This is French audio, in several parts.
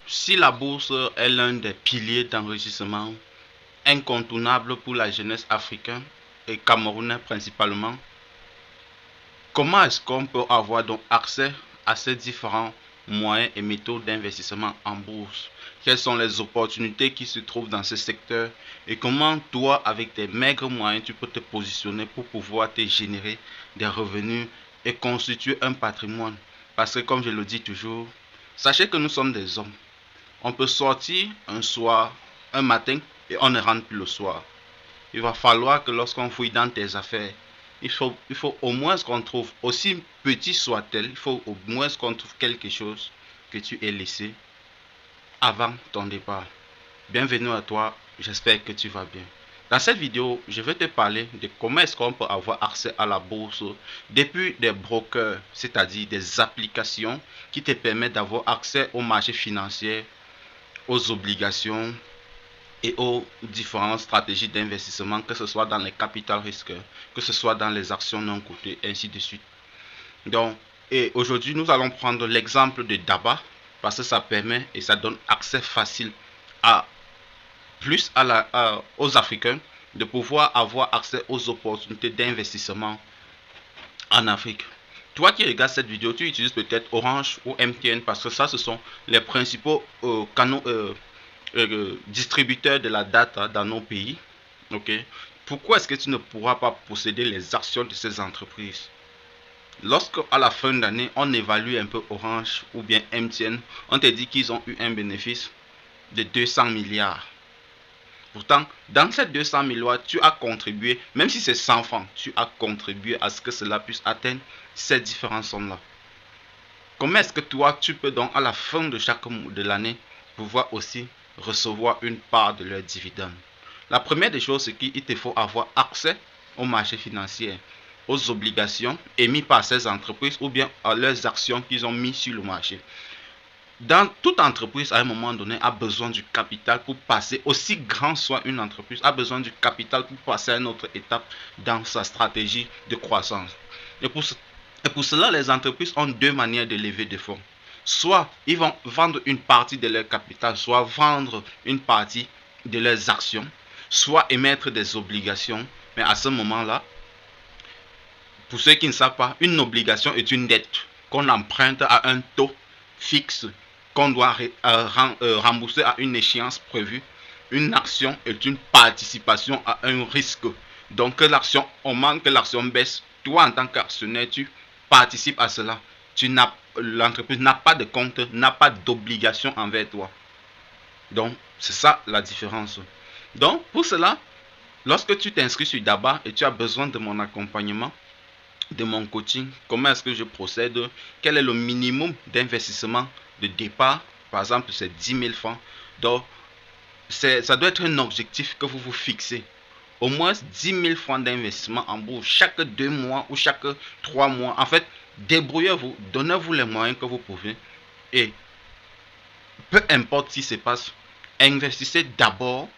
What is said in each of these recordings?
Si la bourse est l'un des piliers d'enrichissement incontournable pour la jeunesse africaine et camerounaise principalement, comment est-ce qu'on peut avoir donc accès à ces différents moyens et méthodes d'investissement en bourse? Quelles sont les opportunités qui se trouvent dans ce secteur et comment toi, avec tes maigres moyens, tu peux te positionner pour pouvoir te générer des revenus et constituer un patrimoine? Parce que comme je le dis toujours, sachez que nous sommes des hommes. On peut sortir un soir, un matin, et on ne rentre plus le soir. Il va falloir que lorsqu'on fouille dans tes affaires, il faut au moins qu'on trouve, aussi petit soit-elle, il faut au moins qu'on trouve quelque chose que tu aies laissé avant ton départ. Bienvenue à toi, j'espère que tu vas bien. Dans cette vidéo, je vais te parler de comment est-ce qu'on peut avoir accès à la bourse depuis des brokers, c'est-à-dire des applications qui te permettent d'avoir accès au marché financier, aux obligations et aux différentes stratégies d'investissement, que ce soit dans les capital risques, que ce soit dans les actions non cotées, ainsi de suite. Donc, et aujourd'hui, nous allons prendre l'exemple de DABA, parce que ça permet et ça donne accès facile à aux Africains de pouvoir avoir accès aux opportunités d'investissement en Afrique. Toi qui regardes cette vidéo, tu utilises peut-être Orange ou MTN parce que ça, ce sont les principaux canaux distributeurs de la data dans nos pays. Ok. Pourquoi est-ce que tu ne pourras pas posséder les actions de ces entreprises? Lorsque à la fin d'année, on évalue un peu Orange ou bien MTN, on te dit qu'ils ont eu un bénéfice de 200 milliards. Pourtant, dans ces 200 milliards, tu as contribué, même si c'est 100 francs, tu as contribué à ce que cela puisse atteindre ces différentes sommes-là. Comment est-ce que toi, tu peux donc à la fin de chaque mois de l'année pouvoir aussi recevoir une part de leurs dividendes? La première des choses, c'est qu'il te faut avoir accès au marché financier, aux obligations émises par ces entreprises ou bien à leurs actions qu'ils ont mis sur le marché. Dans toute entreprise, à un moment donné, a besoin du capital pour passer, aussi grand soit une entreprise, a besoin du capital pour passer à une autre étape dans sa stratégie de croissance. Et pour cela, les entreprises ont deux manières de lever des fonds. Soit ils vont vendre une partie de leur capital, soit vendre une partie de leurs actions, soit émettre des obligations. Mais à ce moment-là, pour ceux qui ne savent pas, une obligation est une dette qu'on emprunte à un taux fixe qu'on doit rembourser à une échéance prévue. Une action est une participation à un risque. Donc que l'action augmente, que l'action baisse, toi en tant qu'actionnaire, tu participes à cela. L'entreprise n'a pas de compte, n'a pas d'obligation envers toi. Donc c'est ça la différence. Donc pour cela, lorsque tu t'inscris sur DABA et tu as besoin de mon accompagnement, de mon coaching, comment est-ce que je procède, quel est le minimum d'investissement de départ, par exemple c'est 10 000 francs, donc ça doit être un objectif que vous vous fixez, au moins 10 000 francs d'investissement en bourse chaque 2 mois ou chaque 3 mois, en fait débrouillez-vous, donnez-vous les moyens que vous pouvez et peu importe ce qui se passe, investissez d'abord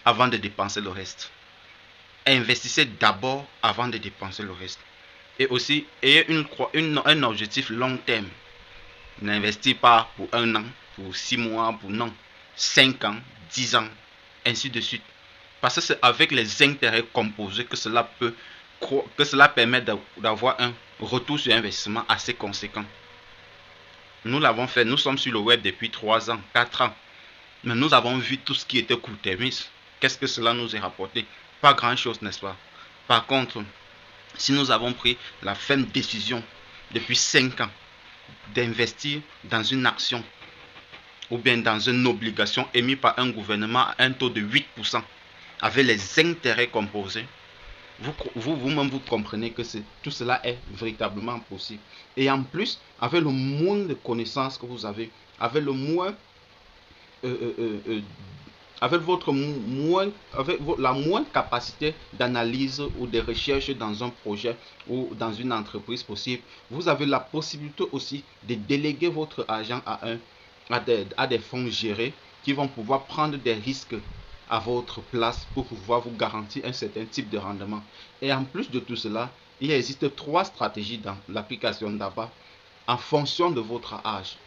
avant de dépenser le reste. Investissez d'abord avant de dépenser le reste. Et aussi, ayez un objectif long terme. N'investissez pas pour 1 an, pour 6 mois, pour non, 5 ans, 10 ans, ainsi de suite. Parce que c'est avec les intérêts composés que cela permet d'avoir un retour sur investissement assez conséquent. Nous l'avons fait, nous sommes sur le web depuis 3 ans, 4 ans. Mais nous avons vu tout ce qui était court-termiste. Qu'est-ce que cela nous a rapporté? Pas grand-chose, n'est-ce pas? Par contre, si nous avons pris la ferme décision depuis 5 ans d'investir dans une action ou bien dans une obligation émise par un gouvernement à un taux de 8% avec les intérêts composés, vous-même vous comprenez que tout cela est véritablement possible. Et en plus, avec le moins de connaissances que vous avez, avec le moins avec la moindre capacité d'analyse ou de recherche dans un projet ou dans une entreprise possible, vous avez la possibilité aussi de déléguer votre argent à des fonds gérés qui vont pouvoir prendre des risques à votre place pour pouvoir vous garantir un certain type de rendement. Et en plus de tout cela, il existe 3 stratégies dans l'application DABA en fonction de votre âge.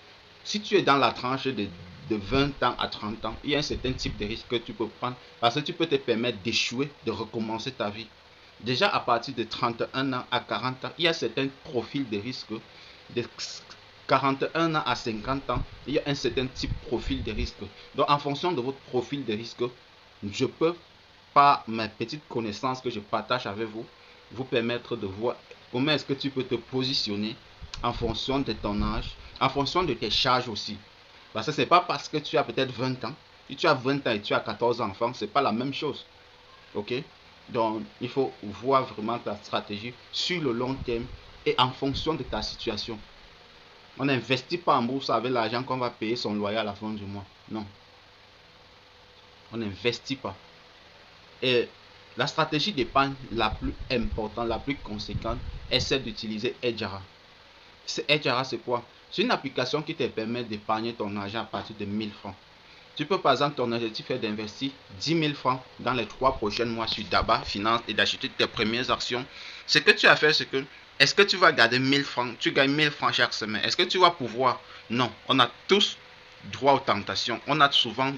Si tu es dans la tranche de de 20 ans à 30 ans, il y a un certain type de risque que tu peux prendre parce que tu peux te permettre d'échouer, de recommencer ta vie. Déjà à partir de 31 ans à 40 ans, il y a certains profils de risque. De 41 ans à 50 ans, il y a un certain type de profil de risque. Donc en fonction de votre profil de risque, je peux, par mes petites connaissances que je partage avec vous, vous permettre de voir comment est-ce que tu peux te positionner en fonction de ton âge, en fonction de tes charges aussi. Parce que ce n'est pas parce que tu as peut-être 20 ans, si tu as 20 ans et tu as 14 enfants, ce n'est pas la même chose. Ok? Donc, il faut voir vraiment ta stratégie sur le long terme et en fonction de ta situation. On n'investit pas en bourse avec l'argent qu'on va payer son loyer à la fin du mois. Non. On n'investit pas. Et la stratégie d'épargne la plus importante, la plus conséquente, est celle d'utiliser Hedgehara. Hedgehara, c'est quoi? C'est une application qui te permet d'épargner ton argent à partir de 1000 francs. Tu peux par exemple, ton objectif est d'investir 10 000 francs dans les 3 prochains mois sur Daba Finance et d'acheter tes premières actions. Ce que tu as fait, c'est que, est-ce que tu vas garder 1000 francs? Tu gagnes 1000 francs chaque semaine. Est-ce que tu vas pouvoir? Non. On a tous droit aux tentations. On a souvent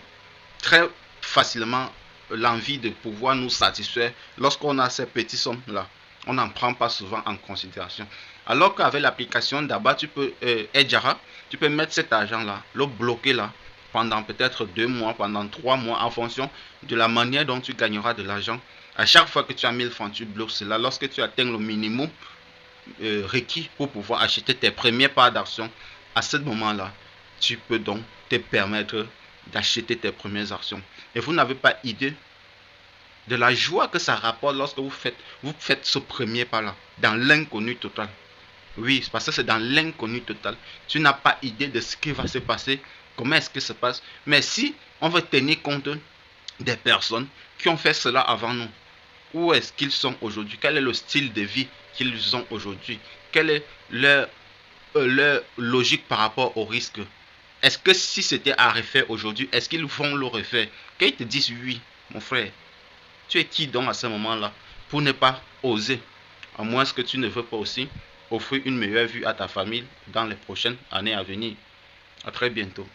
très facilement l'envie de pouvoir nous satisfaire lorsqu'on a ces petits sommes-là. On n'en prend pas souvent en considération. Alors qu'avec l'application Daba, tu peux, Hedgehara, tu peux mettre cet argent-là, le bloquer là, pendant peut-être 2 mois, pendant 3 mois, en fonction de la manière dont tu gagneras de l'argent. À chaque fois que tu as 1000 francs, tu bloques cela. Lorsque tu atteins le minimum requis pour pouvoir acheter tes premières parts d'action, à ce moment-là, tu peux donc te permettre d'acheter tes premières actions. Et vous n'avez pas idée de la joie que ça rapporte lorsque vous faites ce premier pas-là, dans l'inconnu total. Oui, parce que c'est dans l'inconnu total. Tu n'as pas idée de ce qui va se passer, comment est-ce que ça se passe. Mais si on veut tenir compte des personnes qui ont fait cela avant nous, où est-ce qu'ils sont aujourd'hui? Quel est le style de vie qu'ils ont aujourd'hui? Quelle est leur logique par rapport au risque? Est-ce que si c'était à refaire aujourd'hui, est-ce qu'ils vont le refaire? Quand ils te disent oui, mon frère, tu es qui donc à ce moment-là pour ne pas oser? À moins que tu ne veux pas aussi offrir une meilleure vue à ta famille dans les prochaines années à venir. À très bientôt.